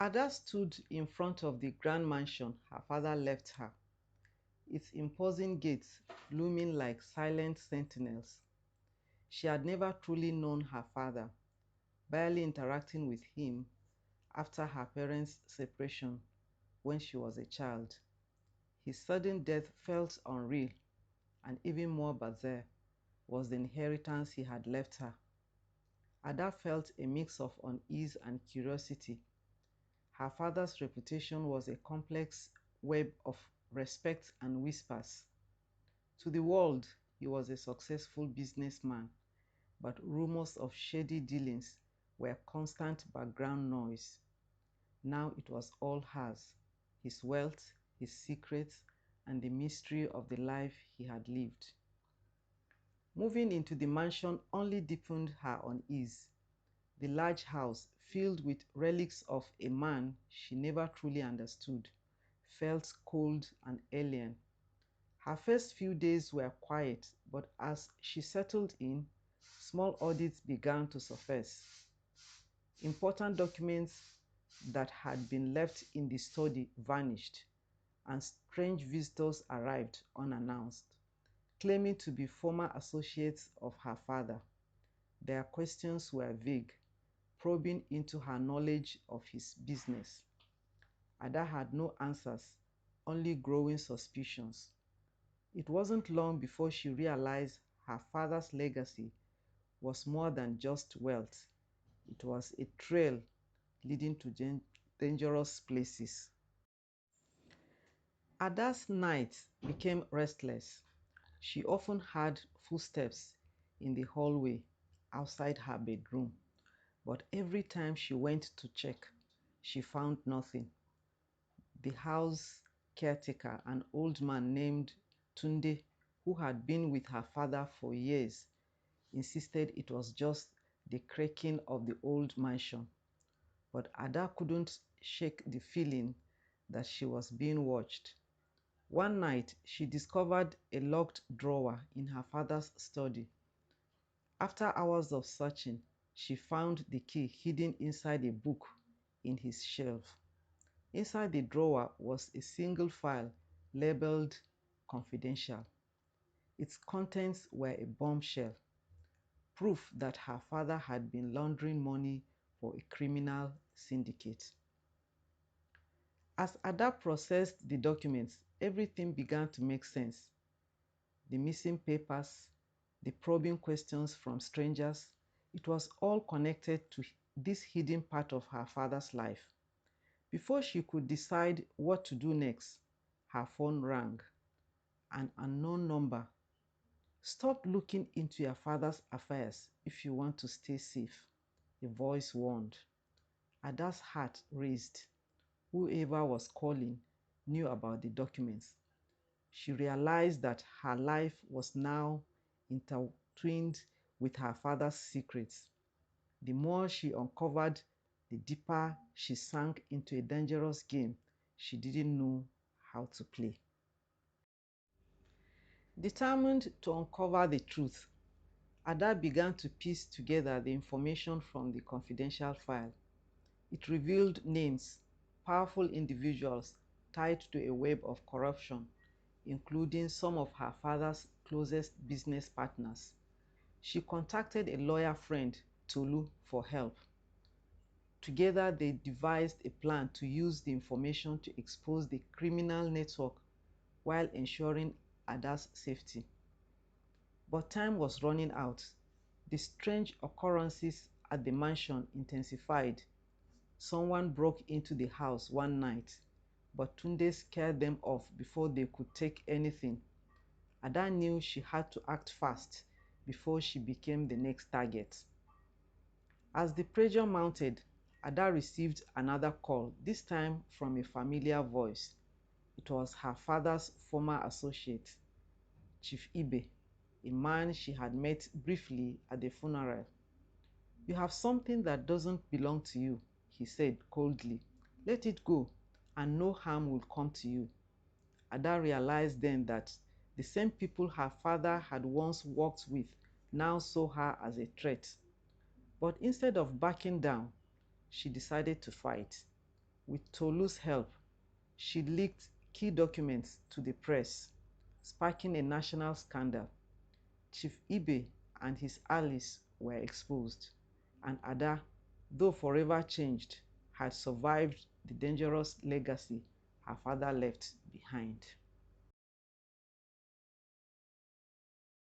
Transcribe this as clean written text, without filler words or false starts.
Ada stood in front of the grand mansion her father left her, its imposing gates looming like silent sentinels. She had never truly known her father, barely interacting with him after her parents' separation when she was a child. His sudden death felt unreal, and even more bizarre was the inheritance he had left her. Ada felt a mix of unease and curiosity. Her father's reputation was a complex web of respect and whispers. To the world, he was a successful businessman, but rumors of shady dealings were constant background noise. Now it was all hers, his wealth, his secrets, and the mystery of the life he had lived. Moving into the mansion only deepened her unease. The large house, filled with relics of a man she never truly understood, felt cold and alien. Her first few days were quiet, but as she settled in, small audits began to surface. Important documents that had been left in the study vanished, and strange visitors arrived unannounced, claiming to be former associates of her father. Their questions were vague, probing into her knowledge of his business. Ada had no answers, only growing suspicions. It wasn't long before she realized her father's legacy was more than just wealth. It was a trail leading to dangerous places. Ada's nights became restless. She often heard footsteps in the hallway outside her bedroom, but every time she went to check, she found nothing. The house caretaker, an old man named Tunde, who had been with her father for years, insisted it was just the creaking of the old mansion. But Ada couldn't shake the feeling that she was being watched. One night, she discovered a locked drawer in her father's study. After hours of searching, she found the key hidden inside a book in his shelf. Inside the drawer was a single file labeled confidential. Its contents were a bombshell, proof that her father had been laundering money for a criminal syndicate. As Ada processed the documents, everything began to make sense. The missing papers, the probing questions from strangers, it was all connected to this hidden part of her father's life. Before she could decide what to do next, her phone rang. An unknown number. "Stop looking into your father's affairs if you want to stay safe," a voice warned. Ada's heart raced. Whoever was calling knew about the documents. She realized that her life was now intertwined with her father's secrets. The more she uncovered, the deeper she sank into a dangerous game she didn't know how to play. Determined to uncover the truth, Ada began to piece together the information from the confidential file. It revealed names, powerful individuals tied to a web of corruption, including some of her father's closest business partners. She contacted a lawyer friend, Tolu, for help. Together, they devised a plan to use the information to expose the criminal network while ensuring Ada's safety. But time was running out. The strange occurrences at the mansion intensified. Someone broke into the house one night, but Tunde scared them off before they could take anything. Ada knew she had to act fast before she became the next target. As the pressure mounted, Ada received another call, this time from a familiar voice. It was her father's former associate, Chief Ibe, a man she had met briefly at the funeral. "You have something that doesn't belong to you," he said coldly. "Let it go, and no harm will come to you." Ada realized then that the same people her father had once worked with now saw her as a threat. But instead of backing down, she decided to fight. With Tolu's help, she leaked key documents to the press, sparking a national scandal. Chief Ibe and his allies were exposed, and Ada, though forever changed, had survived the dangerous legacy her father left behind.